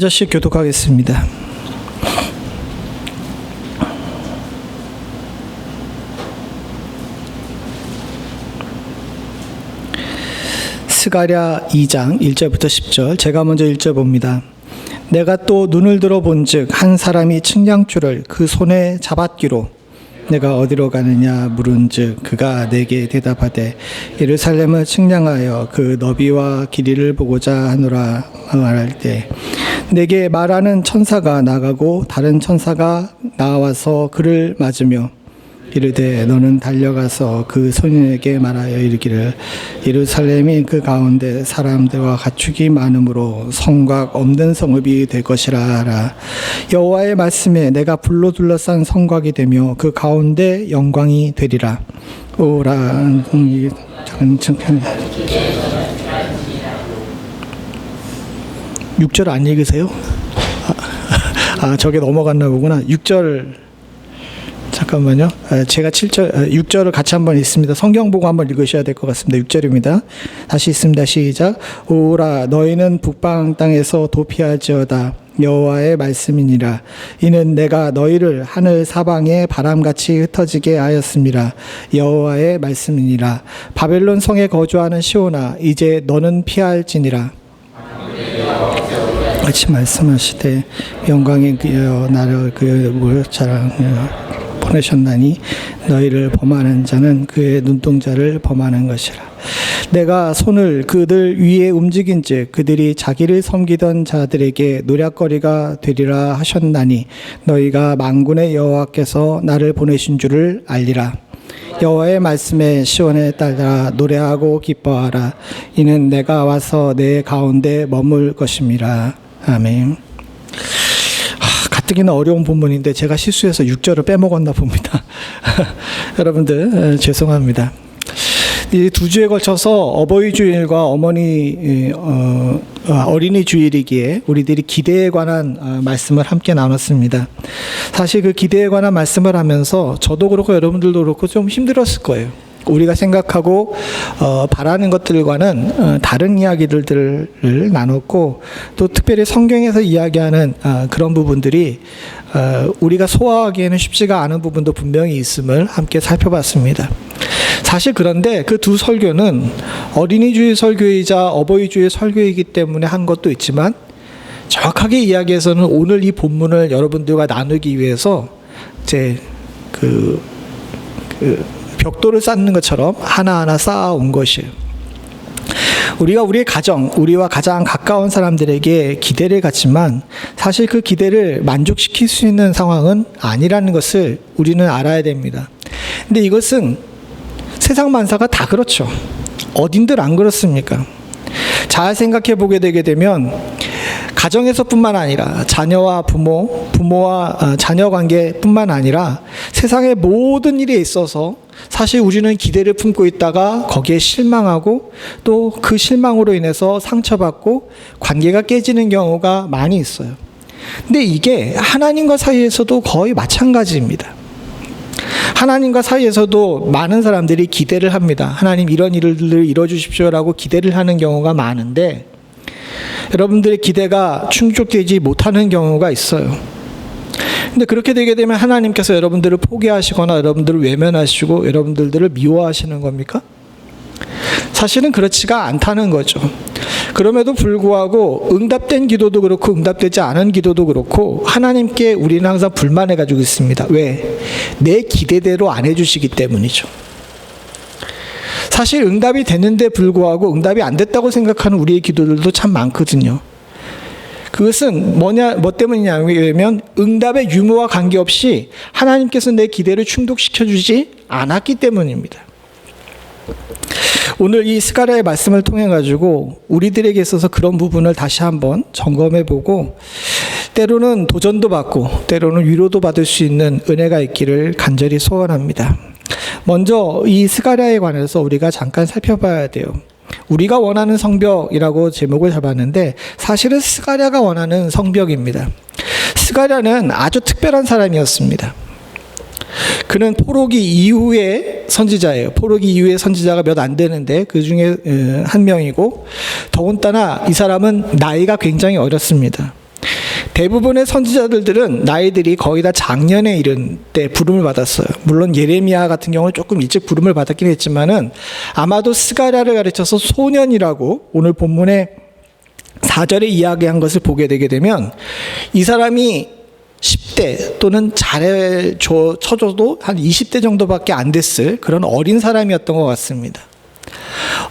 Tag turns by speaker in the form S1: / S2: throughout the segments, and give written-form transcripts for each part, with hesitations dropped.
S1: 자씩 교독하겠습니다. 스가랴 2장 1절부터 10절, 제가 먼저 1절 봅니다. 내가 또 눈을 들어 본즉 한 사람이 측량줄을 그 손에 잡았기로 내가 어디로 가느냐 물은즉 그가 내게 대답하되 예루살렘을 측량하여 그 너비와 길이를 보고자 하노라 말할 때 내게 말하는 천사가 나가고 다른 천사가 나와서 그를 맞으며 이르되 너는 달려가서 그 소년에게 말하여 이르기를 예루살렘이 그 가운데 사람들과 가축이 많으므로 성곽 없는 성읍이 될 것이라 하라. 여호와의 말씀에 내가 불로 둘러싼 성곽이 되며 그 가운데 영광이 되리라. 오라. 6절 안 읽으세요? 저게 넘어갔나 보구나. 6절 잠깐만요. 제가 6절을 같이 한번 읽습니다. 성경 보고 한번 읽으셔야 될 것 같습니다. 6절입니다. 다시 읽습니다. 시작. 오라 너희는 북방 땅에서 도피하지어다. 여호와의 말씀이니라. 이는 내가 너희를 하늘 사방에 바람같이 흩어지게 하였음이라. 여호와의 말씀이니라. 바벨론 성에 거주하는 시온아 이제 너는 피할지니라. 같이 말씀하시되 영광의 나를 그 자랑 보내셨나니 너희를 범하는 자는 그의 눈동자를 범하는 것이라. 내가 손을 그들 위에 움직인즉 그들이 자기를 섬기던 자들에게 노략거리가 되리라 하셨나니 너희가 만군의 여호와께서 나를 보내신 줄을 알리라. 여호와의 말씀에 시온에 따라 노래하고 기뻐하라. 이는 내가 와서 내 가운데 머물 것임이라. 아멘. 가뜩이나 어려운 본문인데 제가 실수해서 6절을 빼먹었나 봅니다. 여러분들 죄송합니다. 이 두 주에 걸쳐서 어버이 주일과 어린이 주일이기에 우리들이 기대에 관한 말씀을 함께 나눴습니다. 사실 그 기대에 관한 말씀을 하면서 저도 그렇고 여러분들도 그렇고 좀 힘들었을 거예요. 우리가 생각하고 바라는 것들과는 다른 이야기들을 나눴고 또 특별히 성경에서 이야기하는 그런 부분들이 우리가 소화하기에는 쉽지가 않은 부분도 분명히 있음을 함께 살펴봤습니다. 사실 그런데 그 두 설교는 어린이주의 설교이자 어버이주의 설교이기 때문에 한 것도 있지만 정확하게 이야기해서는 오늘 이 본문을 여러분들과 나누기 위해서 벽돌을 쌓는 것처럼 하나하나 쌓아온 것이에요. 우리가 우리의 가정, 우리와 가장 가까운 사람들에게 기대를 갖지만 사실 그 기대를 만족시킬 수 있는 상황은 아니라는 것을 우리는 알아야 됩니다. 근데 이것은 세상 만사가 다 그렇죠. 어딘들 안 그렇습니까? 잘 생각해 보게 되게 되면 가정에서뿐만 아니라 자녀와 부모와 자녀 관계뿐만 아니라 세상의 모든 일에 있어서 사실 우리는 기대를 품고 있다가 거기에 실망하고 또 그 실망으로 인해서 상처받고 관계가 깨지는 경우가 많이 있어요. 근데 이게 하나님과 사이에서도 거의 마찬가지입니다. 하나님과 사이에서도 많은 사람들이 기대를 합니다. 하나님 이런 일을 이뤄주십시오라고 기대를 하는 경우가 많은데 여러분들의 기대가 충족되지 못하는 경우가 있어요. 근데 그렇게 되게 되면 하나님께서 여러분들을 포기하시거나 여러분들을 외면하시고 여러분들을 미워하시는 겁니까? 사실은 그렇지가 않다는 거죠. 그럼에도 불구하고 응답된 기도도 그렇고 응답되지 않은 기도도 그렇고 하나님께 우리는 항상 불만해 가지고 있습니다. 왜? 내 기대대로 안 해주시기 때문이죠. 사실 응답이 됐는데 불구하고 응답이 안 됐다고 생각하는 우리의 기도들도 참 많거든요. 그것은 뭐 때문이냐면 응답의 유무와 관계없이 하나님께서 내 기대를 충족시켜주지 않았기 때문입니다. 오늘 이 스가랴의 말씀을 통해 가지고 우리들에게 있어서 그런 부분을 다시 한번 점검해 보고 때로는 도전도 받고 때로는 위로도 받을 수 있는 은혜가 있기를 간절히 소원합니다. 먼저 이 스가랴에 관해서 우리가 잠깐 살펴봐야 돼요. 우리가 원하는 성벽이라고 제목을 잡았는데 사실은 스가랴가 원하는 성벽입니다. 스가랴는 아주 특별한 사람이었습니다. 그는 포로기 이후의 선지자예요. 포로기 이후의 선지자가 몇 안 되는데 그 중에 한 명이고 더군다나 이 사람은 나이가 굉장히 어렸습니다. 대부분의 선지자들은 나이들이 거의 다 장년에 이른 때 부름을 받았어요. 물론 예레미야 같은 경우는 조금 일찍 부름을 받았긴 했지만은 아마도 스가랴를 가르쳐서 소년이라고 오늘 본문에 4절에 이야기한 것을 보게 되게 되면 이 사람이 10대 또는 잘 쳐줘도 한 20대 정도밖에 안 됐을 그런 어린 사람이었던 것 같습니다.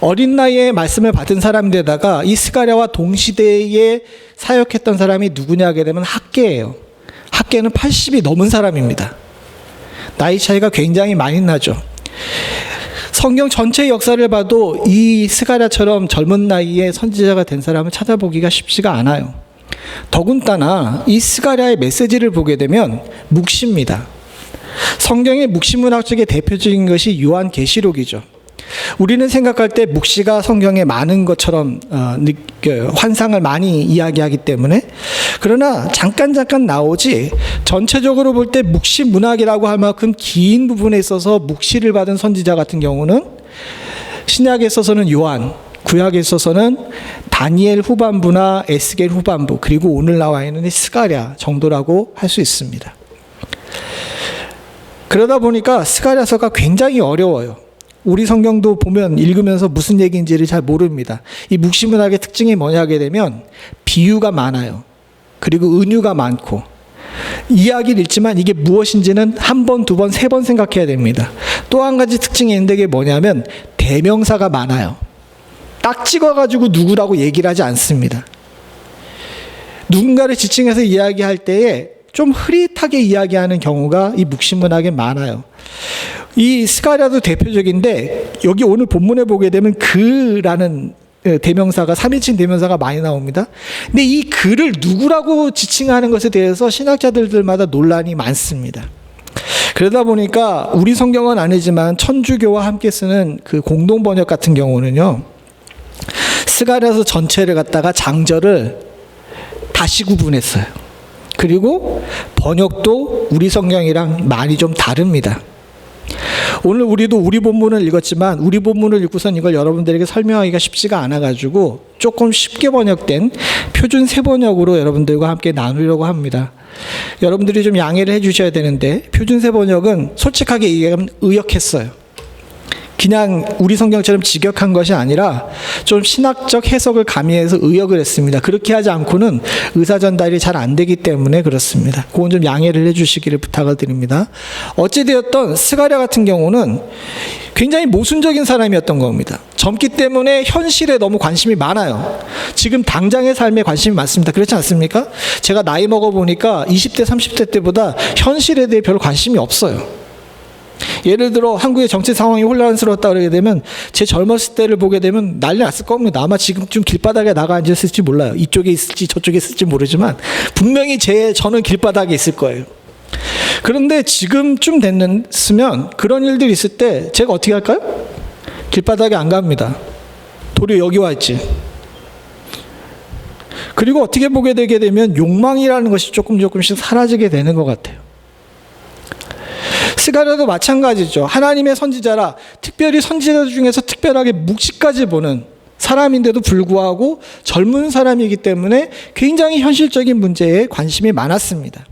S1: 어린 나이에 말씀을 받은 사람들에다가 이 스가랴와 동시대에 사역했던 사람이 누구냐 하게 되면 학개예요. 학개는 80이 넘은 사람입니다. 나이 차이가 굉장히 많이 나죠. 성경 전체 역사를 봐도 이 스가랴처럼 젊은 나이에 선지자가 된 사람을 찾아보기가 쉽지가 않아요. 더군다나 이 스가랴의 메시지를 보게 되면 묵시입니다. 성경의 묵시문학적인 대표적인 것이 요한계시록이죠. 우리는 생각할 때 묵시가 성경에 많은 것처럼 느껴요. 환상을 많이 이야기하기 때문에. 그러나 잠깐 나오지 전체적으로 볼 때 묵시 문학이라고 할 만큼 긴 부분에 있어서 묵시를 받은 선지자 같은 경우는 신약에 있어서는 요한, 구약에 있어서는 다니엘 후반부나 에스겔 후반부, 그리고 오늘 나와 있는 스가랴 정도라고 할 수 있습니다. 그러다 보니까 스가랴서가 굉장히 어려워요. 우리 성경도 보면 읽으면서 무슨 얘기인지를 잘 모릅니다. 이 묵시문학의 특징이 뭐냐 하게 되면 비유가 많아요. 그리고 은유가 많고 이야기를 읽지만 이게 무엇인지는 한 번, 두 번, 세 번 생각해야 됩니다. 또 한 가지 특징이 있는데 이게 뭐냐면 대명사가 많아요. 딱 찍어가지고 누구라고 얘기를 하지 않습니다. 누군가를 지칭해서 이야기할 때에 좀 흐릿하게 이야기하는 경우가 이 묵시문학에 많아요. 이 스가랴도 대표적인데 여기 오늘 본문에 보게 되면 그라는 대명사가 3인칭 대명사가 많이 나옵니다. 근데 이 그를 누구라고 지칭하는 것에 대해서 신학자들마다 논란이 많습니다. 그러다 보니까 우리 성경은 아니지만 천주교와 함께 쓰는 그 공동 번역 같은 경우는요, 스가랴서 전체를 갖다가 장절을 다시 구분했어요. 그리고 번역도 우리 성경이랑 많이 좀 다릅니다. 오늘 우리도 우리 본문을 읽었지만 우리 본문을 읽고선 이걸 여러분들에게 설명하기가 쉽지가 않아가지고 조금 쉽게 번역된 표준 세번역으로 여러분들과 함께 나누려고 합니다. 여러분들이 좀 양해를 해주셔야 되는데 표준 세번역은 솔직하게 얘기하면 의역했어요. 그냥 우리 성경처럼 직역한 것이 아니라 좀 신학적 해석을 가미해서 의역을 했습니다. 그렇게 하지 않고는 의사 전달이 잘 안 되기 때문에 그렇습니다. 그건 좀 양해를 해주시기를 부탁을 드립니다. 어찌되었던 스가랴 같은 경우는 굉장히 모순적인 사람이었던 겁니다. 젊기 때문에 현실에 너무 관심이 많아요. 지금 당장의 삶에 관심이 많습니다. 그렇지 않습니까? 제가 나이 먹어보니까 20대, 30대 때보다 현실에 대해 별 관심이 없어요. 예를 들어 한국의 정치 상황이 혼란스러웠다 그러게 되면 제 젊었을 때를 보게 되면 난리 났을 겁니다. 아마 지금쯤 길바닥에 나가 앉았을지 몰라요. 이쪽에 있을지 저쪽에 있을지 모르지만 분명히 저는 길바닥에 있을 거예요. 그런데 지금쯤 됐으면 그런 일들이 있을 때 제가 어떻게 할까요? 길바닥에 안 갑니다. 도리어 여기 와 있지. 그리고 어떻게 보게 되게 되면 욕망이라는 것이 조금씩 사라지게 되는 것 같아요. 스가랴도 마찬가지죠. 하나님의 선지자라 특별히 선지자 중에서 특별하게 묵시까지 보는 사람인데도 불구하고 젊은 사람이기 때문에 굉장히 현실적인 문제에 관심이 많았습니다.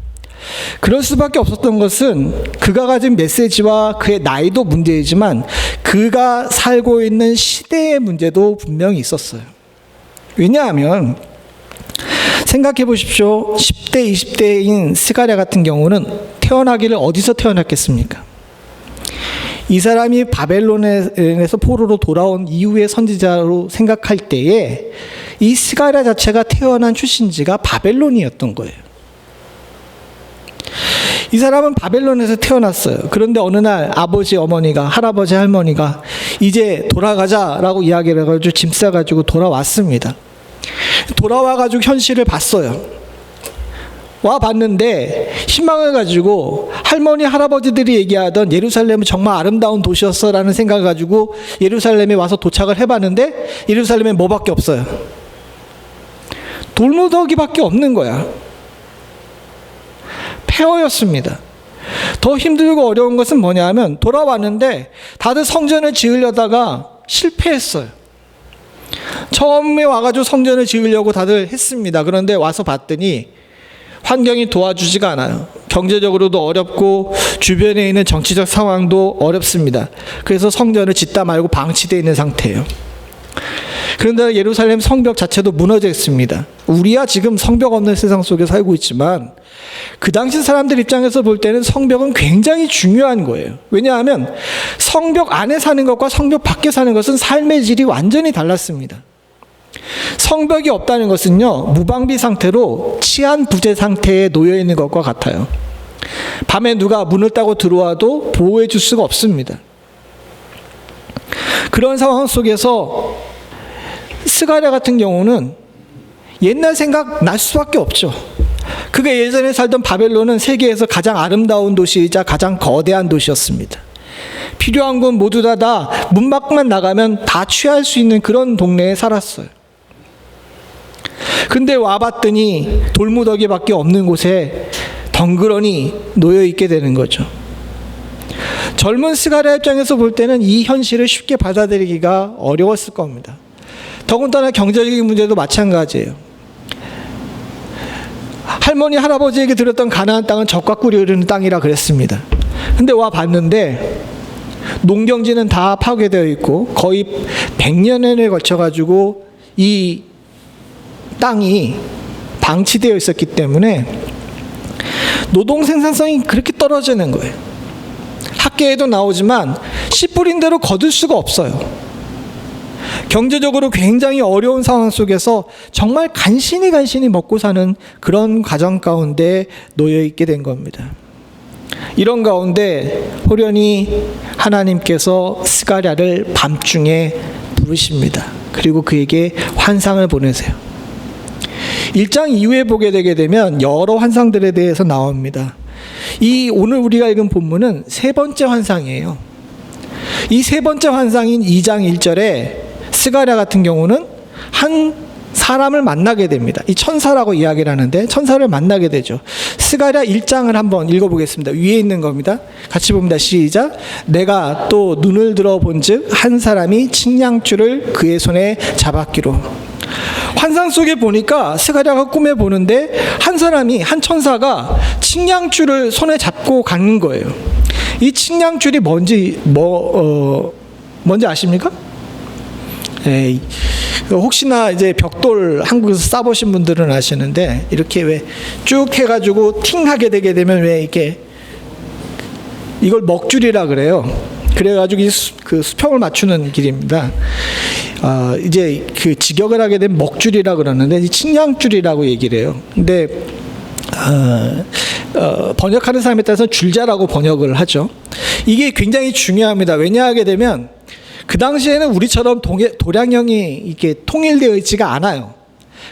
S1: 그럴 수밖에 없었던 것은 그가 가진 메시지와 그의 나이도 문제이지만 그가 살고 있는 시대의 문제도 분명히 있었어요. 왜냐하면 생각해 보십시오. 10대, 20대인 스가랴 같은 경우는 태어나기를 어디서 태어났겠습니까? 이 사람이 바벨론에서 포로로 돌아온 이후의 선지자로 생각할 때에 이 스가랴 자체가 태어난 출신지가 바벨론이었던 거예요. 이 사람은 바벨론에서 태어났어요. 그런데 어느 날 아버지, 어머니가, 할아버지, 할머니가 이제 돌아가자라고 이야기를 해가지고 짐 싸가지고 돌아왔습니다. 돌아와가지고 현실을 봤어요. 와 봤는데 희망을 가지고 할머니 할아버지들이 얘기하던 예루살렘은 정말 아름다운 도시였어 라는 생각을 가지고 예루살렘에 와서 도착을 해봤는데 예루살렘에 뭐밖에 없어요? 돌무더기밖에 없는 거야. 폐허였습니다. 더 힘들고 어려운 것은 뭐냐 하면 돌아왔는데 다들 성전을 지으려다가 실패했어요. 처음에 와가지고 성전을 지으려고 다들 했습니다. 그런데 와서 봤더니 환경이 도와주지가 않아요. 경제적으로도 어렵고 주변에 있는 정치적 상황도 어렵습니다. 그래서 성전을 짓다 말고 방치되어 있는 상태예요. 그런데 예루살렘 성벽 자체도 무너져 있습니다. 우리야 지금 성벽 없는 세상 속에 살고 있지만 그 당시 사람들 입장에서 볼 때는 성벽은 굉장히 중요한 거예요. 왜냐하면 성벽 안에 사는 것과 성벽 밖에 사는 것은 삶의 질이 완전히 달랐습니다. 성벽이 없다는 것은요, 무방비 상태로 치안 부재 상태에 놓여 있는 것과 같아요. 밤에 누가 문을 따고 들어와도 보호해 줄 수가 없습니다. 그런 상황 속에서 스가랴 같은 경우는 옛날 생각 날 수밖에 없죠. 그가 예전에 살던 바벨론은 세계에서 가장 아름다운 도시이자 가장 거대한 도시였습니다. 필요한 건 모두 다 문 밖만 나가면 다 취할 수 있는 그런 동네에 살았어요. 근데 와봤더니 돌무더기밖에 없는 곳에 덩그러니 놓여 있게 되는 거죠. 젊은 스가랴 입장에서 볼 때는 이 현실을 쉽게 받아들이기가 어려웠을 겁니다. 더군다나 경제적인 문제도 마찬가지예요. 할머니 할아버지에게 들었던 가나안 땅은 젖과 꿀이 흐르는 땅이라 그랬습니다. 근데 와 봤는데 농경지는 다 파괴되어 있고 거의 100년에 걸쳐가지고 이 땅이 방치되어 있었기 때문에 노동 생산성이 그렇게 떨어지는 거예요. 학계에도 나오지만 씨 뿌린 대로 거둘 수가 없어요. 경제적으로 굉장히 어려운 상황 속에서 정말 간신히 먹고 사는 그런 가정 가운데 놓여 있게 된 겁니다. 이런 가운데 호련히 하나님께서 스가랴를 밤중에 부르십니다. 그리고 그에게 환상을 보내세요. 1장 이후에 보게 되게 되면 여러 환상들에 대해서 나옵니다. 이 오늘 우리가 읽은 본문은 세 번째 환상이에요. 이 세 번째 환상인 2장 1절에 스가랴 같은 경우는 한 사람을 만나게 됩니다. 이 천사라고 이야기를 하는데 천사를 만나게 되죠. 스가랴 1장을 한번 읽어보겠습니다. 위에 있는 겁니다. 같이 봅니다. 시작. 내가 또 눈을 들어본즉 한 사람이 측량줄을 그의 손에 잡았기로. 환상 속에 보니까 스가랴가 꿈에 보는데 한 사람이, 한 천사가 측량줄을 손에 잡고 가는 거예요. 이 측량줄이 뭔지 아십니까? 혹시나 이제 벽돌 한국에서 싸보신 분들은 아시는데 이렇게 왜 쭉 해가지고 팅하게 되게 되면 왜 이렇게 이걸 먹줄이라 그래요. 그래가지고 그 수평을 맞추는 길입니다. 이제 그 직역을 하게 되면 먹줄이라 그러는데 이 측량줄이라고 얘기를 해요. 근데 번역하는 사람에 따라서 줄자라고 번역을 하죠. 이게 굉장히 중요합니다. 왜냐하게 되면 그 당시에는 우리처럼 도량형이 이렇게 통일되어 있지가 않아요.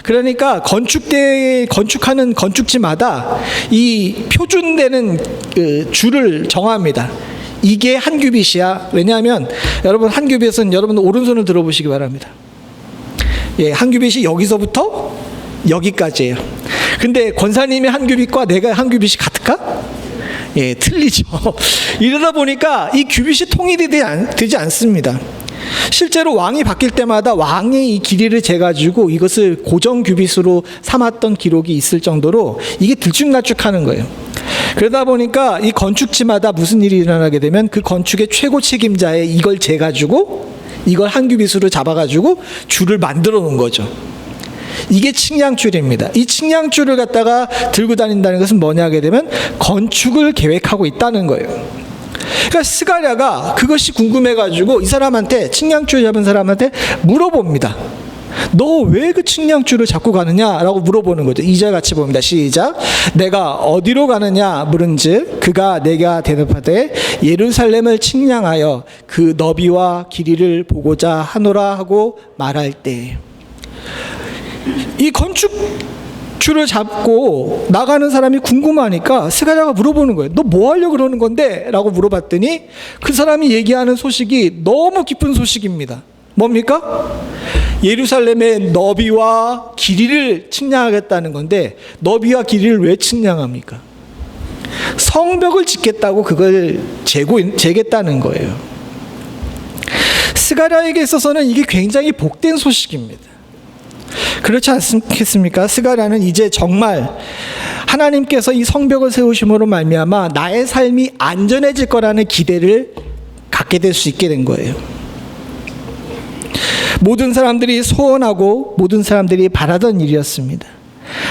S1: 그러니까 건축하는 건축지마다 이 표준되는 그 줄을 정합니다. 이게 한 규빗이야. 왜냐하면 여러분 한 규빗은 여러분 오른손을 들어보시기 바랍니다. 예, 한 규빗이 여기서부터 여기까지예요. 근데 권사님의 한 규빗과 내가 한 규빗이 같을까? 예, 틀리죠. 이러다 보니까 이 규빗이 통일이 되지 않습니다. 실제로 왕이 바뀔 때마다 왕의 이 길이를 재가지고 이것을 고정 규빗으로 삼았던 기록이 있을 정도로 이게 들쭉날쭉하는 거예요. 그러다 보니까 이 건축지마다 무슨 일이 일어나게 되면 그 건축의 최고 책임자에 이걸 재가지고 이걸 한 규빗으로 잡아가지고 줄을 만들어 놓은 거죠. 이게 측량줄입니다. 이 측량줄을 갖다가 들고 다닌다는 것은 뭐냐 하게 되면 건축을 계획하고 있다는 거예요. 그러니까 스가랴가 그것이 궁금해가지고 이 사람한테, 측량줄 잡은 사람한테 물어봅니다. 너 왜 그 측량줄을 잡고 가느냐라고 물어보는 거죠. 2절 같이 봅니다. 시작. 내가 어디로 가느냐 물은즉 그가 내가 대답하되 예루살렘을 측량하여 그 너비와 길이를 보고자 하노라 하고 말할 때, 이 건축줄을 잡고 나가는 사람이 궁금하니까 스가랴가 물어보는 거예요. 너 뭐 하려고 그러는 건데? 라고 물어봤더니 그 사람이 얘기하는 소식이 너무 기쁜 소식입니다. 뭡니까? 예루살렘의 너비와 길이를 측량하겠다는 건데, 너비와 길이를 왜 측량합니까? 성벽을 짓겠다고 그걸 재겠다는 거예요. 스가랴에게 있어서는 이게 굉장히 복된 소식입니다. 그렇지 않겠습니까? 스가랴는 이제 정말 하나님께서 이 성벽을 세우심으로 말미암아 나의 삶이 안전해질 거라는 기대를 갖게 될 수 있게 된 거예요. 모든 사람들이 소원하고 모든 사람들이 바라던 일이었습니다.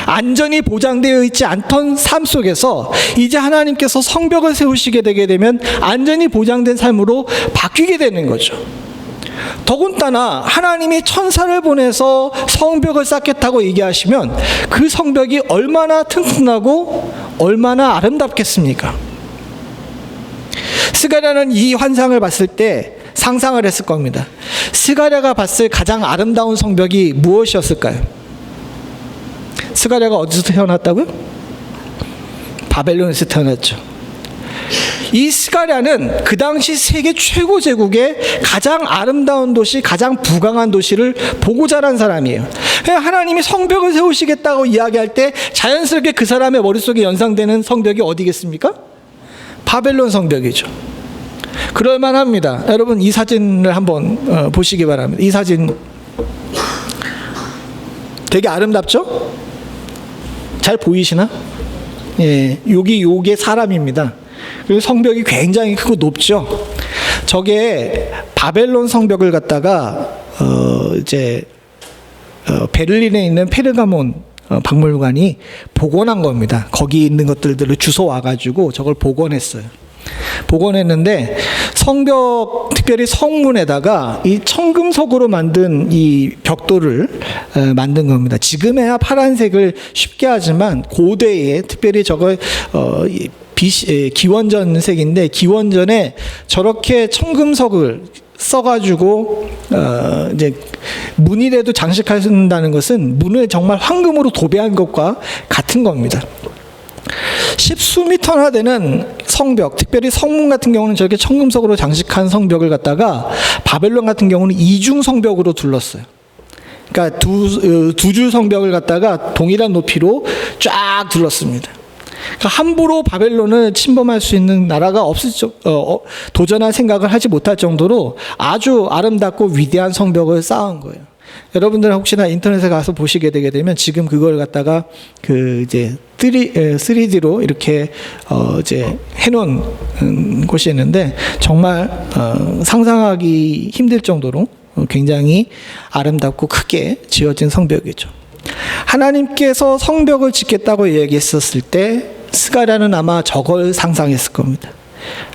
S1: 안전이 보장되어 있지 않던 삶 속에서 이제 하나님께서 성벽을 세우시게 되게 되면 안전이 보장된 삶으로 바뀌게 되는 거죠. 더군다나 하나님이 천사를 보내서 성벽을 쌓겠다고 얘기하시면 그 성벽이 얼마나 튼튼하고 얼마나 아름답겠습니까? 스가랴는 이 환상을 봤을 때 상상을 했을 겁니다. 스가랴가 봤을 가장 아름다운 성벽이 무엇이었을까요? 스가랴가 어디서 태어났다고요? 바벨론에서 태어났죠. 이 스가랴는 그 당시 세계 최고 제국의 가장 아름다운 도시, 가장 부강한 도시를 보고 자란 사람이에요. 하나님이 성벽을 세우시겠다고 이야기할 때 자연스럽게 그 사람의 머릿속에 연상되는 성벽이 어디겠습니까? 바벨론 성벽이죠. 그럴만합니다. 여러분 이 사진을 한번 보시기 바랍니다. 이 사진 되게 아름답죠? 잘 보이시나? 예, 요게 사람입니다. 그리고 성벽이 굉장히 크고 높죠. 저게 바벨론 성벽을 갖다가 베를린에 있는 페르가몬 박물관이 복원한 겁니다. 거기 있는 것들을 주워 와가지고 저걸 복원했어요. 복원했는데 성벽, 특별히 성문에다가 이 청금석으로 만든 이 벽돌을 만든 겁니다. 지금에야 파란색을 쉽게 하지만 고대에 특별히 저걸 기원전색인데 기원전에 저렇게 청금석을 써가지고 이제 문이라도 장식한다는 것은 문을 정말 황금으로 도배한 것과 같은 겁니다. 십수미터나 되는 성벽, 특별히 성문 같은 경우는 저렇게 청금석으로 장식한 성벽을 갖다가 바벨론 같은 경우는 이중 성벽으로 둘렀어요. 그러니까 두 줄 성벽을 갖다가 동일한 높이로 쫙 둘렀습니다. 그러니까 함부로 바벨론을 침범할 수 있는 나라가 도전할 생각을 하지 못할 정도로 아주 아름답고 위대한 성벽을 쌓은 거예요. 여러분들은 혹시나 인터넷에 가서 보시게 되게 되면 지금 그걸 갖다가 이제 3D로 이렇게 이제 해놓은 곳이 있는데 정말 상상하기 힘들 정도로 굉장히 아름답고 크게 지어진 성벽이죠. 하나님께서 성벽을 짓겠다고 얘기했었을 때 스가랴는 아마 저걸 상상했을 겁니다.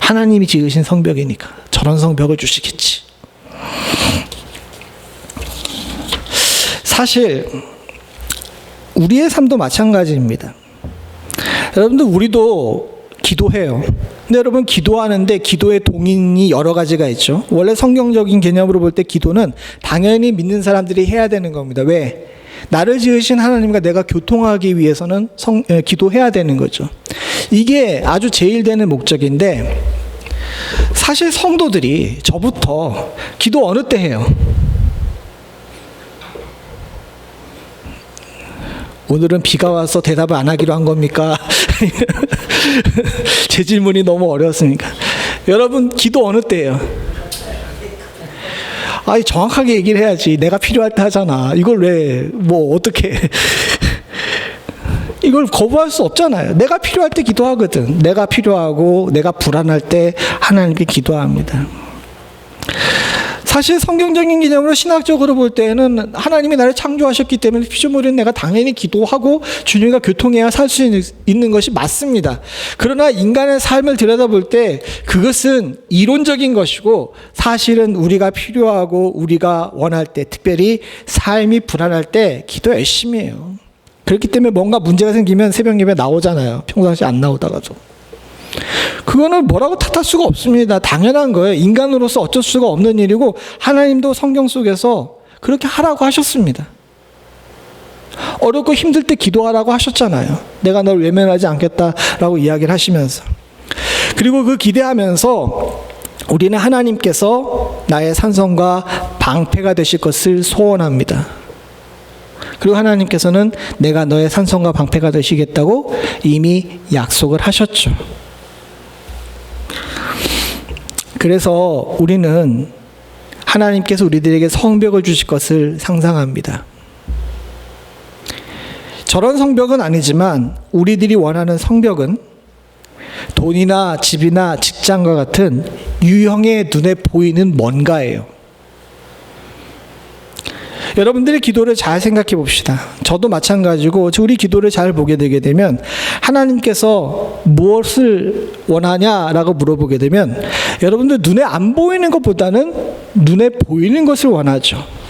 S1: 하나님이 지으신 성벽이니까 저런 성벽을 주시겠지. 사실 우리의 삶도 마찬가지입니다. 여러분들 우리도 기도해요. 근데 여러분 기도하는데 기도의 동인이 여러 가지가 있죠. 원래 성경적인 개념으로 볼 때 기도는 당연히 믿는 사람들이 해야 되는 겁니다. 왜? 나를 지으신 하나님과 내가 교통하기 위해서는 기도해야 되는 거죠. 이게 아주 제일 되는 목적인데 사실 성도들이 저부터 기도 어느 때 해요? 오늘은 비가 와서 대답을 안 하기로 한 겁니까? 제 질문이 너무 어려웠습니까? 여러분 기도 어느 때예요? 아니 정확하게 얘기를 해야지. 내가 필요할 때 하잖아. 이걸 왜 어떻게 이걸 거부할 수 없잖아요. 내가 필요할 때 기도하거든. 내가 필요하고 내가 불안할 때 하나님께 기도합니다. 사실 성경적인 개념으로 신학적으로 볼 때는 하나님이 나를 창조하셨기 때문에 피조물인 내가 당연히 기도하고 주님과 교통해야 살 수 있는 것이 맞습니다. 그러나 인간의 삶을 들여다볼 때 그것은 이론적인 것이고 사실은 우리가 필요하고 우리가 원할 때 특별히 삶이 불안할 때 기도 열심히 해요. 그렇기 때문에 뭔가 문제가 생기면 새벽 예배 나오잖아요. 평상시 안 나오다가도. 그거는 뭐라고 탓할 수가 없습니다. 당연한 거예요. 인간으로서 어쩔 수가 없는 일이고 하나님도 성경 속에서 그렇게 하라고 하셨습니다. 어렵고 힘들 때 기도하라고 하셨잖아요. 내가 널 외면하지 않겠다라고 이야기를 하시면서. 그리고 그 기대하면서 우리는 하나님께서 나의 산성과 방패가 되실 것을 소원합니다. 그리고 하나님께서는 내가 너의 산성과 방패가 되시겠다고 이미 약속을 하셨죠. 그래서 우리는 하나님께서 우리들에게 성벽을 주실 것을 상상합니다. 저런 성벽은 아니지만 우리들이 원하는 성벽은 돈이나 집이나 직장과 같은 유형의 눈에 보이는 뭔가예요. 여러분들의 기도를 잘 생각해 봅시다. 저도 마찬가지고 우리 기도를 잘 보게 되게 되면 하나님께서 무엇을 원하냐라고 물어보게 되면 여러분들 눈에 안 보이는 것보다는 눈에 보이는 것을 원하죠.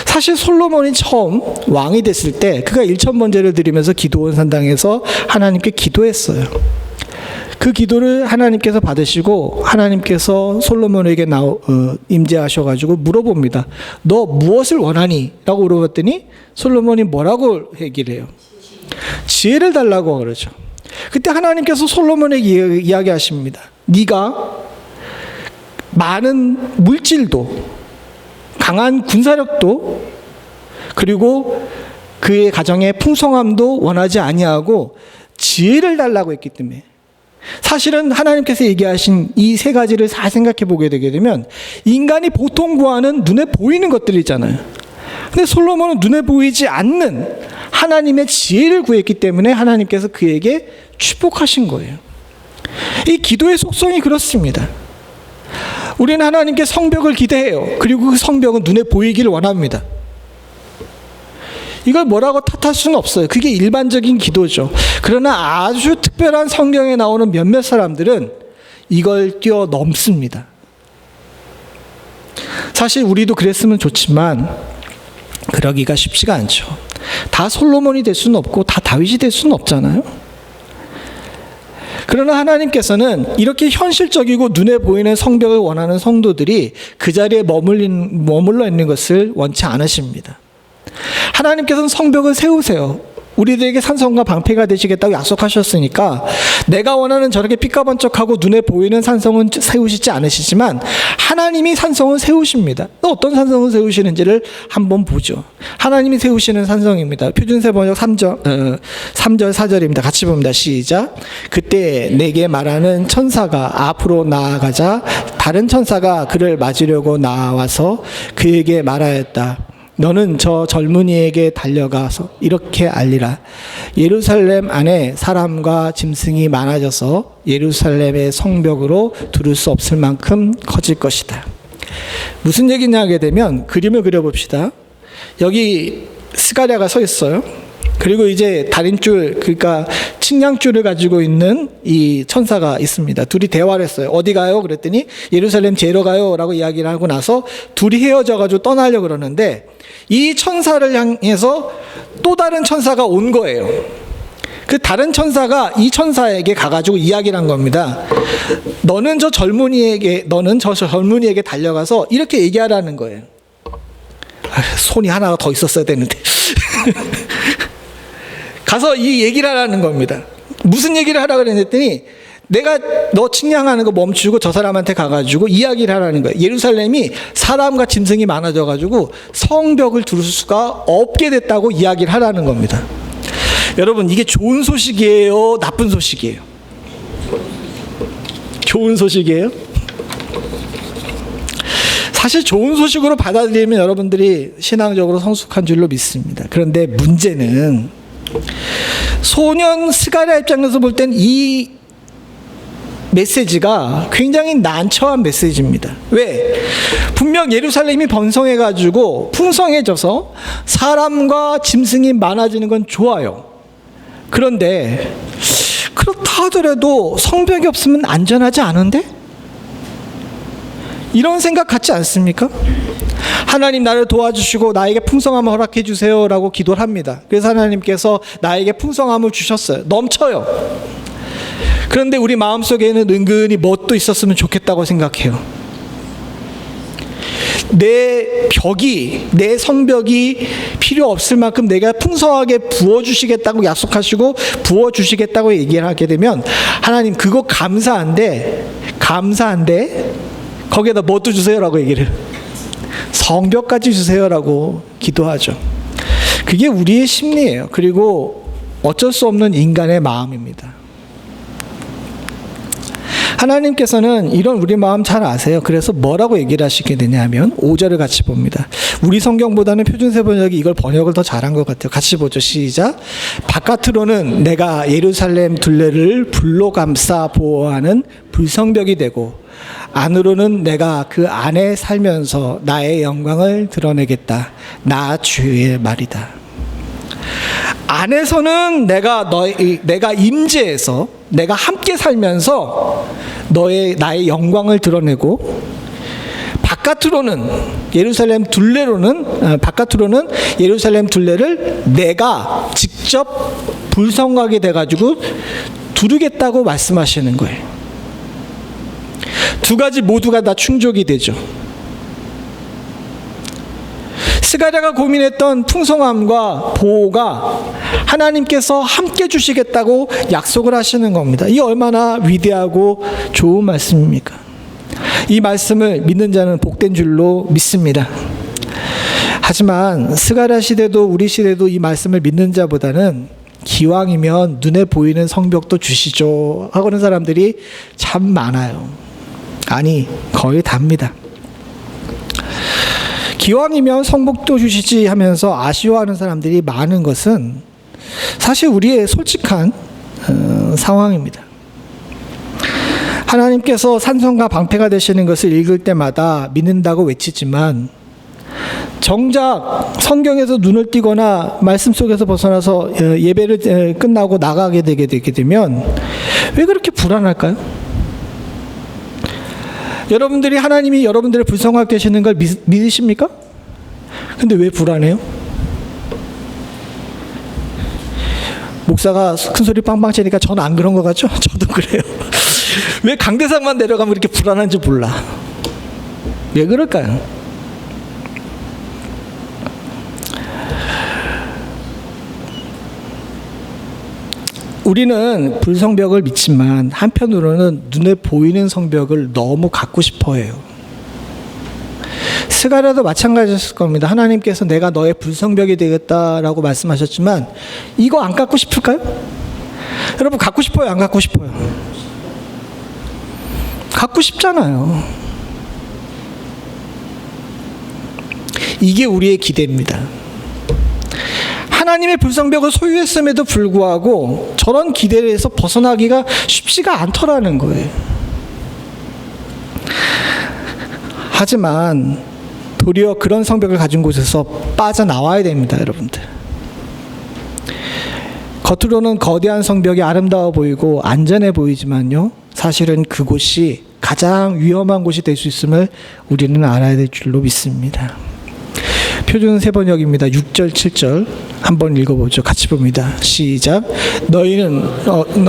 S1: 사실 솔로몬이 처음 왕이 됐을 때 그가 1,000번제를 드리면서 기도원 산당에서 하나님께 기도했어요. 그 기도를 하나님께서 받으시고 하나님께서 솔로몬에게 임재하셔가지고 물어봅니다. 너 무엇을 원하니? 라고 물어봤더니 솔로몬이 뭐라고 얘기를 해요? 지혜를 달라고 그러죠. 그때 하나님께서 솔로몬에게 이야기하십니다. 네가 많은 물질도 강한 군사력도 그리고 그의 가정의 풍성함도 원하지 아니하고 지혜를 달라고 했기 때문에 사실은 하나님께서 얘기하신 이 세 가지를 잘 생각해 보게 되게 되면 인간이 보통 구하는 눈에 보이는 것들이잖아요. 근데 솔로몬은 눈에 보이지 않는 하나님의 지혜를 구했기 때문에 하나님께서 그에게 축복하신 거예요. 이 기도의 속성이 그렇습니다. 우리는 하나님께 성벽을 기대해요. 그리고 그 성벽은 눈에 보이기를 원합니다. 이걸 뭐라고 탓할 수는 없어요. 그게 일반적인 기도죠. 그러나 아주 특별한 성경에 나오는 몇몇 사람들은 이걸 뛰어넘습니다. 사실 우리도 그랬으면 좋지만 그러기가 쉽지가 않죠. 다 솔로몬이 될 수는 없고 다 다윗이 될 수는 없잖아요. 그러나 하나님께서는 이렇게 현실적이고 눈에 보이는 성벽을 원하는 성도들이 그 자리에 머물러 있는 것을 원치 않으십니다. 하나님께서는 성벽을 세우세요. 우리들에게 산성과 방패가 되시겠다고 약속하셨으니까 내가 원하는 저렇게 삐까번쩍하고 눈에 보이는 산성은 세우시지 않으시지만 하나님이 산성을 세우십니다. 어떤 산성을 세우시는지를 한번 보죠. 하나님이 세우시는 산성입니다. 표준세 번역 3절 4절입니다. 같이 봅니다. 시작. 그때 내게 말하는 천사가 앞으로 나아가자 다른 천사가 그를 맞으려고 나와서 그에게 말하였다. 너는 저 젊은이에게 달려가서 이렇게 알리라. 예루살렘 안에 사람과 짐승이 많아져서 예루살렘의 성벽으로 두를 수 없을 만큼 커질 것이다. 무슨 얘기냐 하게 되면 그림을 그려봅시다. 여기 스가랴가 서 있어요. 그리고 이제 다림줄, 그러니까 측량줄을 가지고 있는 이 천사가 있습니다. 둘이 대화를 했어요. 어디 가요? 그랬더니 예루살렘 재러 가요 라고 이야기를 하고 나서 둘이 헤어져가지고 떠나려고 그러는데 이 천사를 향해서 또 다른 천사가 온 거예요. 그 다른 천사가 이 천사에게 가가지고 이야기를 한 겁니다. 너는 저 젊은이에게 달려가서 이렇게 얘기하라는 거예요. 손이 하나가 더 있었어야 되는데. 가서 이 얘기를 하라는 겁니다. 무슨 얘기를 하라고 그랬더니 내가 너 측량하는 거 멈추고 저 사람한테 가가지고 이야기를 하라는 거예요. 예루살렘이 사람과 짐승이 많아져가지고 성벽을 두를 수가 없게 됐다고 이야기를 하라는 겁니다. 여러분 이게 좋은 소식이에요? 나쁜 소식이에요? 좋은 소식이에요? 사실 좋은 소식으로 받아들이면 여러분들이 신앙적으로 성숙한 줄로 믿습니다. 그런데 문제는 소년 스가랴 입장에서 볼 땐 이 메시지가 굉장히 난처한 메시지입니다. 왜? 분명 예루살렘이 번성해가지고 풍성해져서 사람과 짐승이 많아지는 건 좋아요. 그런데 그렇다 하더라도 성벽이 없으면 안전하지 않은데? 이런 생각 같지 않습니까? 하나님 나를 도와주시고 나에게 풍성함을 허락해 주세요 라고 기도를 합니다. 그래서 하나님께서 나에게 풍성함을 주셨어요. 넘쳐요. 그런데 우리 마음속에는 은근히 뭣도 있었으면 좋겠다고 생각해요. 내 성벽이 필요 없을 만큼 내가 풍성하게 부어주시겠다고 약속하시고 부어주시겠다고 얘기를 하게 되면 하나님 그거 감사한데 거기에다 뭣도 주세요라고 얘기를 해요. 성벽까지 주세요라고 기도하죠. 그게 우리의 심리예요. 그리고 어쩔 수 없는 인간의 마음입니다. 하나님께서는 이런 우리 마음 잘 아세요. 그래서 뭐라고 얘기를 하시게 되냐면 5절을 같이 봅니다. 우리 성경보다는 표준세 번역이 이걸 번역을 더 잘한 것 같아요. 같이 보죠. 시작. 바깥으로는 내가 예루살렘 둘레를 불로 감싸 보호하는 불성벽이 되고 안으로는 내가 그 안에 살면서 나의 영광을 드러내겠다. 나 주의 말이다. 안에서는 내가 임재해서 내가 함께 살면서 나의 영광을 드러내고 바깥으로는 예루살렘 둘레를 내가 직접 불성하게 돼가지고 두르겠다고 말씀하시는 거예요. 두 가지 모두가 다 충족이 되죠. 스가랴가 고민했던 풍성함과 보호가 하나님께서 함께 주시겠다고 약속을 하시는 겁니다. 이 얼마나 위대하고 좋은 말씀입니까? 이 말씀을 믿는 자는 복된 줄로 믿습니다. 하지만 스가랴 시대도 우리 시대도 이 말씀을 믿는 자보다는 기왕이면 눈에 보이는 성벽도 주시죠 하고는 사람들이 참 많아요. 아니, 거의 답니다. 기왕이면 성벽도 주시지 하면서 아쉬워하는 사람들이 많은 것은 사실 우리의 솔직한 상황입니다. 하나님께서 산성과 방패가 되시는 것을 읽을 때마다 믿는다고 외치지만 정작 성경에서 눈을 띄거나 말씀 속에서 벗어나서 예배를 끝나고 나가게 되게 되면 왜 그렇게 불안할까요? 여러분들이 하나님이 여러분들의 불성하게 되시는 걸 믿으십니까? 근데 왜 불안해요? 목사가 큰 소리 빵빵 치니까 저는 안 그런 것 같죠? 저도 그래요. 왜 강대상만 내려가면 이렇게 불안한지 몰라. 왜 그럴까요? 우리는 불성벽을 믿지만 한편으로는 눈에 보이는 성벽을 너무 갖고 싶어 해요. 스가랴도 마찬가지였을 겁니다. 하나님께서 내가 너의 불성벽이 되겠다라고 말씀하셨지만 이거 안 갖고 싶을까요? 여러분 갖고 싶어요? 안 갖고 싶어요? 갖고 싶잖아요. 이게 우리의 기대입니다. 하나님의 불성벽을 소유했음에도 불구하고 저런 기대에서 벗어나기가 쉽지가 않더라는 거예요. 하지만 도리어 그런 성벽을 가진 곳에서 빠져나와야 됩니다, 여러분들. 겉으로는 거대한 성벽이 아름다워 보이고 안전해 보이지만요, 사실은 그곳이 가장 위험한 곳이 될 수 있음을 우리는 알아야 될 줄로 믿습니다. 표준 세번역입니다. 6절, 7절 한번 읽어보죠. 같이 봅니다. 시작.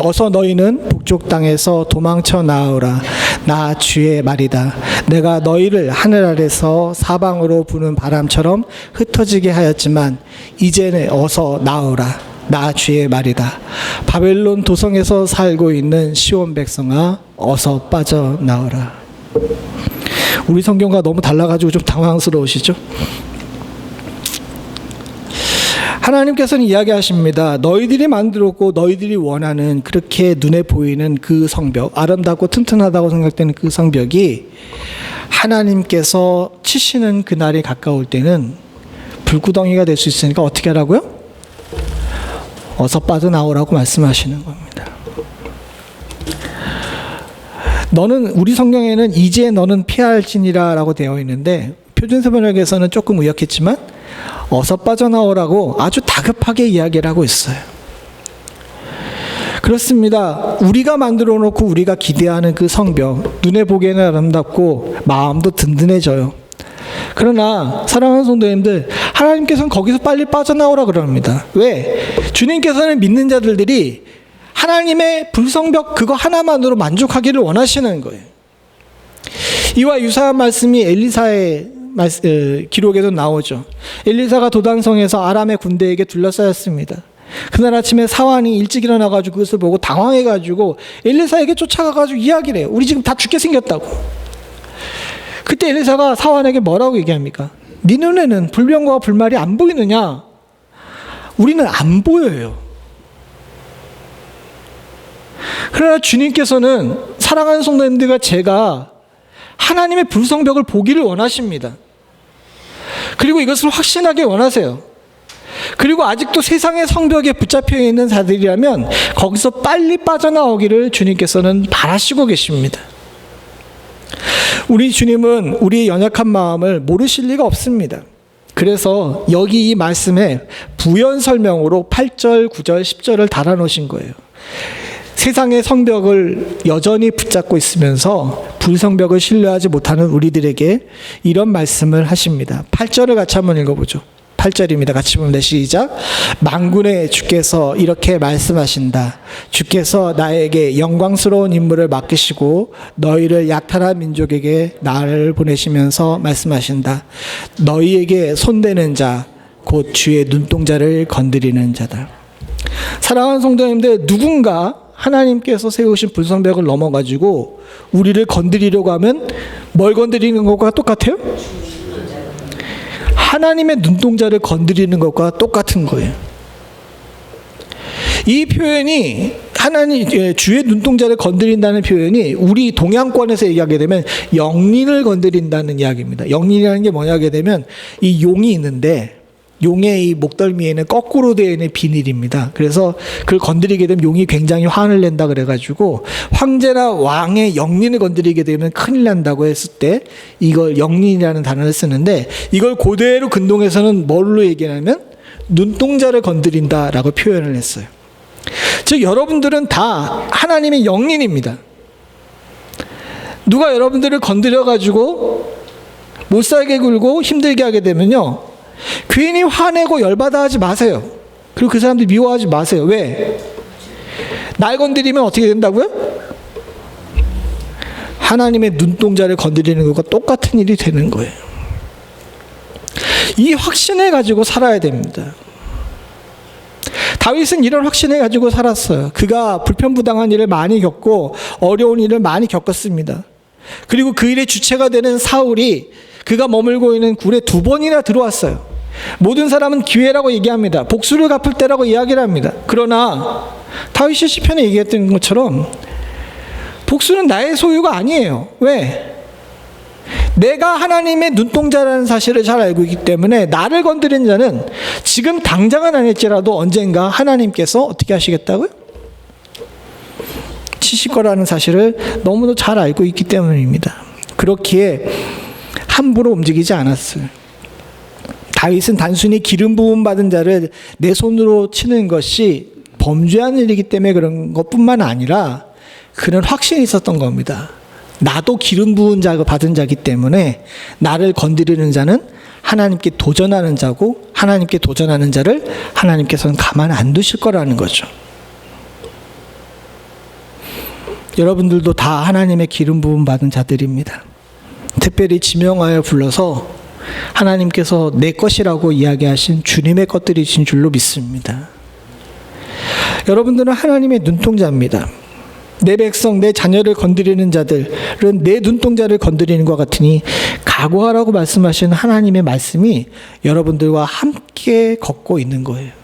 S1: 어서 너희는 북쪽 땅에서 도망쳐 나오라. 나 주의 말이다. 내가 너희를 하늘 아래서 사방으로 부는 바람처럼 흩어지게 하였지만 이제는 어서 나오라. 나 주의 말이다. 바벨론 도성에서 살고 있는 시온 백성아, 어서 빠져나오라. 우리 성경과 너무 달라가지고 좀 당황스러우시죠? 하나님께서는 이야기하십니다. 너희들이 만들었고 너희들이 원하는 그렇게 눈에 보이는 그 성벽, 아름답고 튼튼하다고 생각되는 그 성벽이 하나님께서 치시는 그날이 가까울 때는 불구덩이가 될 수 있으니까 어떻게 하라고요? 어서 빠져나오라고 말씀하시는 겁니다. 우리 성경에는 이제 너는 피할지니라 라고 되어 있는데 표준세번역에서는 조금 의역했지만 어서 빠져나오라고 아주 다급하게 이야기를 하고 있어요. 그렇습니다. 우리가 만들어 놓고 우리가 기대하는 그 성벽, 눈에 보기에는 아름답고 마음도 든든해져요. 그러나 사랑하는 성도님들, 하나님께서는 거기서 빨리 빠져나오라 그럽니다. 왜? 주님께서는 믿는 자들이 하나님의 불성벽 그거 하나만으로 만족하기를 원하시는 거예요. 이와 유사한 말씀이 엘리사의 기록에도 나오죠. 엘리사가 도단성에서 아람의 군대에게 둘러싸였습니다. 그날 아침에 사환이 일찍 일어나가지고 그것을 보고 당황해가지고 엘리사에게 쫓아가가지고 이야기를 해요. 우리 지금 다 죽게 생겼다고. 그때 엘리사가 사환에게 뭐라고 얘기합니까? 네 눈에는 불병과 불말이 안 보이느냐? 우리는 안 보여요. 그러나 주님께서는 사랑하는 성도님들과 제가 하나님의 불성벽을 보기를 원하십니다. 그리고 이것을 확신하게 원하세요. 그리고 아직도 세상의 성벽에 붙잡혀 있는 자들이라면 거기서 빨리 빠져나오기를 주님께서는 바라시고 계십니다. 우리 주님은 우리의 연약한 마음을 모르실 리가 없습니다. 그래서 여기 이 말씀에 부연 설명으로 8절, 9절, 10절을 달아놓으신 거예요. 세상의 성벽을 여전히 붙잡고 있으면서 불성벽을 신뢰하지 못하는 우리들에게 이런 말씀을 하십니다. 8절을 같이 한번 읽어보죠. 8절입니다. 같이 보면 시작. 만군의 주께서 이렇게 말씀하신다. 주께서 나에게 영광스러운 임무를 맡기시고 너희를 약탈한 민족에게 나를 보내시면서 말씀하신다. 너희에게 손대는 자, 곧 주의 눈동자를 건드리는 자다. 사랑하는 성도님들, 누군가 하나님께서 세우신 불성벽을 넘어가지고 우리를 건드리려고 하면 뭘 건드리는 것과 똑같아요? 하나님의 눈동자를 건드리는 것과 똑같은 거예요. 이 표현이 주의 눈동자를 건드린다는 표현이 우리 동양권에서 얘기하게 되면 영린을 건드린다는 이야기입니다. 영린이라는 게 뭐냐 하게 되면 이 용이 있는데 용의 이 목덜미에는 거꾸로 되어 있는 비닐입니다. 그래서 그걸 건드리게 되면 용이 굉장히 화를 낸다 그래가지고 황제나 왕의 영린을 건드리게 되면 큰일 난다고 했을 때 이걸 영린이라는 단어를 쓰는데 이걸 고대로 근동에서는 뭘로 얘기하냐면 눈동자를 건드린다라고 표현을 했어요. 즉 여러분들은 다 하나님의 영린입니다. 누가 여러분들을 건드려가지고 못 살게 굴고 힘들게 하게 되면요, 괜히 화내고 열받아 하지 마세요. 그리고 그 사람들 미워하지 마세요. 왜? 날 건드리면 어떻게 된다고요? 하나님의 눈동자를 건드리는 것과 똑같은 일이 되는 거예요. 이 확신을 가지고 살아야 됩니다. 다윗은 이런 확신을 가지고 살았어요. 그가 불편부당한 일을 많이 겪고 어려운 일을 많이 겪었습니다. 그리고 그 일의 주체가 되는 사울이 그가 머물고 있는 굴에 2번이나 들어왔어요. 모든 사람은 기회라고 얘기합니다. 복수를 갚을 때라고 이야기를 합니다. 그러나 다윗이 시편에 얘기했던 것처럼 복수는 나의 소유가 아니에요. 왜? 내가 하나님의 눈동자라는 사실을 잘 알고 있기 때문에 나를 건드린 자는 지금 당장은 아닐지라도 언젠가 하나님께서 어떻게 하시겠다고요? 치실 거라는 사실을 너무도 잘 알고 있기 때문입니다. 그렇기에 함부로 움직이지 않았어요. 다윗은 단순히 기름 부음 받은 자를 내 손으로 치는 것이 범죄한 일이기 때문에 그런 것뿐만 아니라 그는 확신이 있었던 겁니다. 나도 기름 부은 자가 받은 자이기 때문에 나를 건드리는 자는 하나님께 도전하는 자고 하나님께 도전하는 자를 하나님께서는 가만 안 두실 거라는 거죠. 여러분들도 다 하나님의 기름 부음 받은 자들입니다. 특별히 지명하여 불러서 하나님께서 내 것이라고 이야기하신 주님의 것들이신 줄로 믿습니다. 여러분들은 하나님의 눈동자입니다. 내 백성, 내 자녀를 건드리는 자들은 내 눈동자를 건드리는 것 같으니 각오하라고 말씀하신 하나님의 말씀이 여러분들과 함께 걷고 있는 거예요.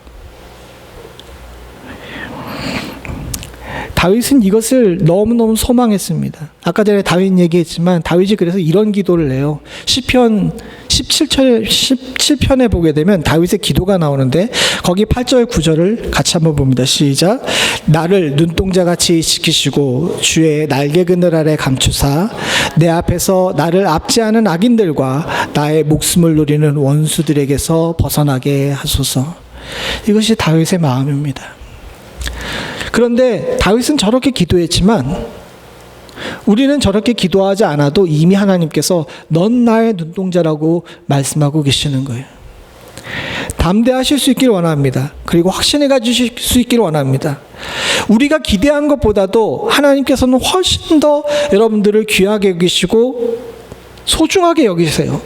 S1: 다윗은 이것을 너무너무 소망했습니다. 아까 전에 다윗 얘기했지만 다윗이 그래서 이런 기도를 해요. 시편 17편에 보게 되면 다윗의 기도가 나오는데 거기 8절 9절을 같이 한번 봅니다. 시작. 나를 눈동자같이 지키시고 주의 날개 그늘 아래 감추사 내 앞에서 나를 압제하는 악인들과 나의 목숨을 노리는 원수들에게서 벗어나게 하소서. 이것이 다윗의 마음입니다. 그런데 다윗은 저렇게 기도했지만 우리는 저렇게 기도하지 않아도 이미 하나님께서 넌 나의 눈동자라고 말씀하고 계시는 거예요. 담대하실 수 있기를 원합니다. 그리고 확신해 가지실 수 있기를 원합니다. 우리가 기대한 것보다도 하나님께서는 훨씬 더 여러분들을 귀하게 여기시고 소중하게 여기세요.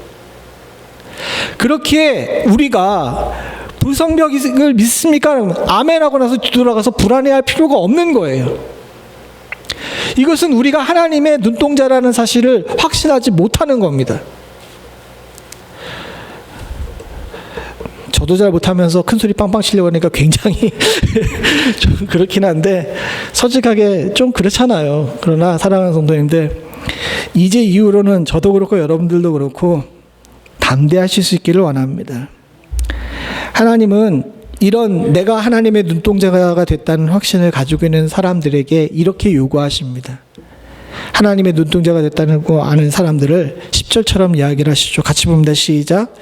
S1: 그렇기에 우리가 불성벽을 믿습니까? 아멘하고 나서 뒤돌아가서 불안해할 필요가 없는 거예요. 이것은 우리가 하나님의 눈동자라는 사실을 확신하지 못하는 겁니다. 저도 잘 못하면서 큰 소리 빵빵 치려고 하니까 굉장히 좀 그렇긴 한데 솔직하게 좀 그렇잖아요. 그러나 사랑하는 성도님들, 이제 이후로는 저도 그렇고 여러분들도 그렇고 담대하실 수 있기를 원합니다. 하나님은 이런 내가 하나님의 눈동자가 됐다는 확신을 가지고 있는 사람들에게 이렇게 요구하십니다. 하나님의 눈동자가 됐다는 거 아는 사람들을 10절처럼 이야기를 하시죠. 같이 봅니다. 시작.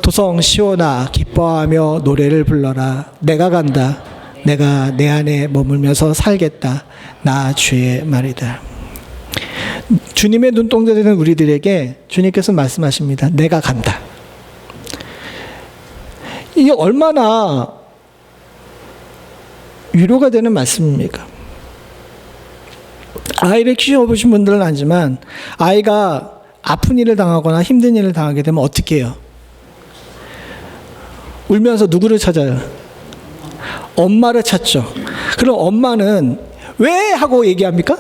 S1: 도성 시온아 기뻐하며 노래를 불러라. 내가 간다. 내가 내 안에 머물면서 살겠다. 나 주의 말이다. 주님의 눈동자 되는 우리들에게 주님께서 말씀하십니다. 내가 간다. 이게 얼마나 위로가 되는 말씀입니까? 아이를 키워보신 분들은 알지만 아이가 아픈 일을 당하거나 힘든 일을 당하게 되면 어떻게 해요? 울면서 누구를 찾아요? 엄마를 찾죠. 그럼 엄마는 왜 하고 얘기합니까?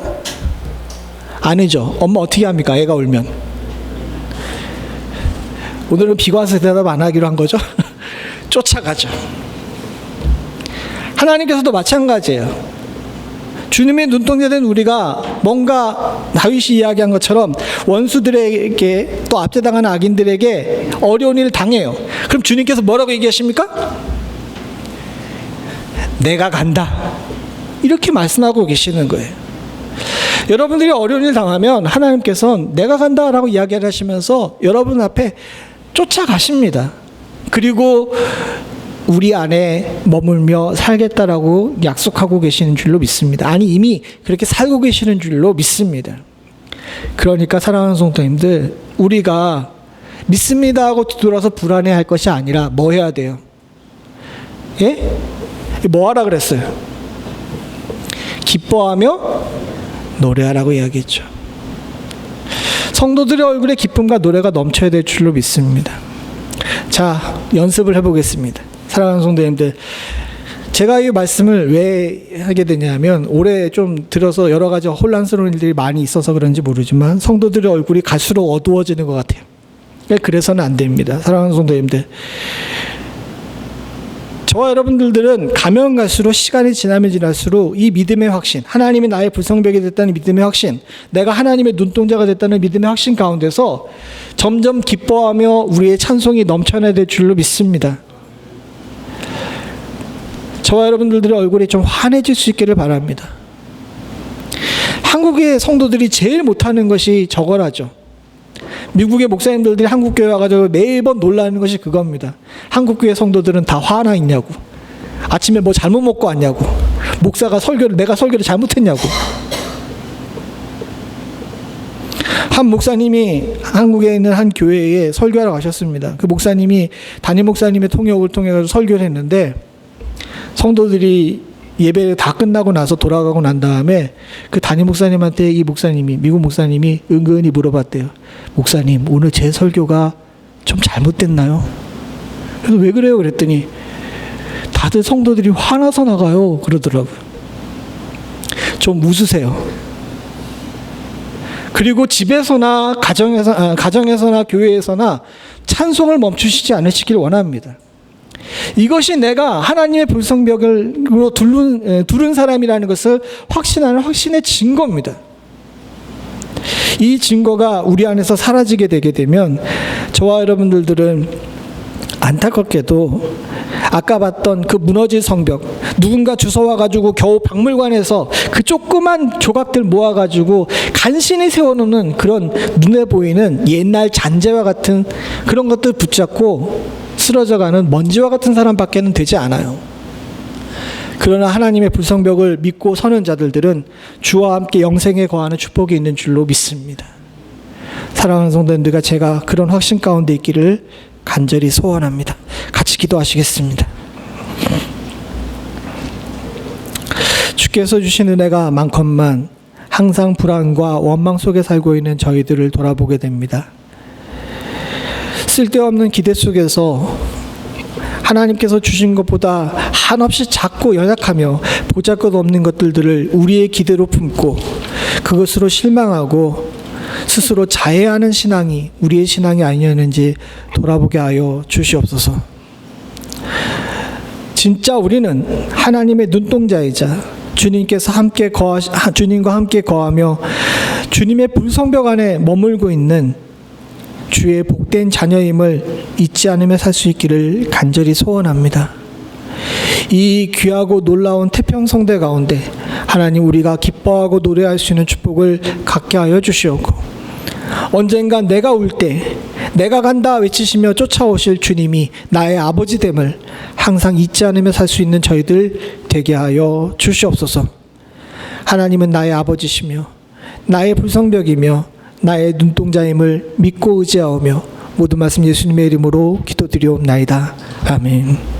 S1: 아니죠. 엄마 어떻게 합니까? 애가 울면. 오늘은 비가 와서 대답 안 하기로 한 거죠. 쫓아가죠. 하나님께서도 마찬가지예요. 주님의 눈동자 된 우리가 뭔가 다윗이 이야기한 것처럼 원수들에게 또 압제당하는 악인들에게 어려운 일을 당해요. 그럼 주님께서 뭐라고 얘기하십니까? 내가 간다. 이렇게 말씀하고 계시는 거예요. 여러분들이 어려운 일 당하면 하나님께서는 내가 간다라고 이야기를 하시면서 여러분 앞에 쫓아가십니다. 그리고 우리 안에 머물며 살겠다라고 약속하고 계시는 줄로 믿습니다. 아니 이미 그렇게 살고 계시는 줄로 믿습니다. 그러니까 사랑하는 성도님들, 우리가 믿습니다 하고 뒤돌아서 불안해할 것이 아니라 뭐 해야 돼요? 예? 뭐 하라 그랬어요? 기뻐하며 노래하라고 이야기했죠. 성도들의 얼굴에 기쁨과 노래가 넘쳐야 될 줄로 믿습니다. 자, 연습을 해보겠습니다. 사랑하는 성도님들, 제가 이 말씀을 왜 하게 되냐면 올해 좀 들어서 여러 가지 혼란스러운 일들이 많이 있어서 그런지 모르지만 성도들의 얼굴이 갈수록 어두워지는 것 같아요. 그래서는 안 됩니다. 사랑하는 성도님들, 저와 여러분들은 가면 갈수록 시간이 지나면 지날수록 이 믿음의 확신, 하나님이 나의 불성벽이 됐다는 믿음의 확신, 내가 하나님의 눈동자가 됐다는 믿음의 확신 가운데서 점점 기뻐하며 우리의 찬송이 넘쳐나야 될 줄로 믿습니다. 저와 여러분들의 얼굴이 좀 환해질 수 있기를 바랍니다. 한국의 성도들이 제일 못하는 것이 저거라죠. 미국의 목사님들이 한국교회 와가지고 매번 놀라는 것이 그겁니다. 한국교회 성도들은 다 화나 있냐고, 아침에 뭐 잘못 먹고 왔냐고, 목사가 내가 설교를 잘못했냐고. 한 목사님이 한국에 있는 한 교회에 설교하러 가셨습니다. 그 목사님이 담임 목사님의 통역을 통해 설교를 했는데 성도들이 예배 다 끝나고 나서 돌아가고 난 다음에 그 담임 목사님한테 이 목사님이, 미국 목사님이 은근히 물어봤대요. 목사님, 오늘 제 설교가 좀 잘못됐나요? 그래서 왜 그래요? 그랬더니 다들 성도들이 화나서 나가요. 그러더라고요. 좀 웃으세요. 그리고 집에서나 가정에서나 교회에서나 찬송을 멈추시지 않으시길 원합니다. 이것이 내가 하나님의 불성벽으로 두른 사람이라는 것을 확신하는 확신의 증거입니다. 이 증거가 우리 안에서 사라지게 되게 되면 저와 여러분들은 안타깝게도 아까 봤던 그 무너질 성벽, 누군가 주워와가지고 겨우 박물관에서 그 조그만 조각들 모아가지고 간신히 세워놓는 그런 눈에 보이는 옛날 잔재와 같은 그런 것들 붙잡고 쓰러져가는 먼지와 같은 사람밖에는 되지 않아요. 그러나 하나님의 불성벽을 믿고 서는 자들은 주와 함께 영생에 거하는 축복이 있는 줄로 믿습니다. 사랑하는 성도님들과 제가 그런 확신 가운데 있기를 간절히 소원합니다. 같이 기도하시겠습니다. 주께서 주신 은혜가 많건만 항상 불안과 원망 속에 살고 있는 저희들을 돌아보게 됩니다. 쓸데없는 기대 속에서 하나님께서 주신 것보다 한없이 작고 연약하며 보잘것없는 것들을 우리의 기대로 품고 그것으로 실망하고 스스로 자해하는 신앙이 우리의 신앙이 아니었는지 돌아보게 하여 주시옵소서. 진짜 우리는 하나님의 눈동자이자 주님과 함께 거하며 주님의 불성벽 안에 머물고 있는 주의 복된 자녀임을 잊지 않으며 살 수 있기를 간절히 소원합니다. 이 귀하고 놀라운 태평성대 가운데 하나님, 우리가 기뻐하고 노래할 수 있는 축복을 갖게 하여 주시옵고, 언젠가 내가 울 때 내가 간다 외치시며 쫓아오실 주님이 나의 아버지됨을 항상 잊지 않으며 살 수 있는 저희들 되게 하여 주시옵소서. 하나님은 나의 아버지시며 나의 불성벽이며 나의 눈동자임을 믿고 의지하오며 모든 말씀 예수님의 이름으로 기도드리옵나이다. 아멘.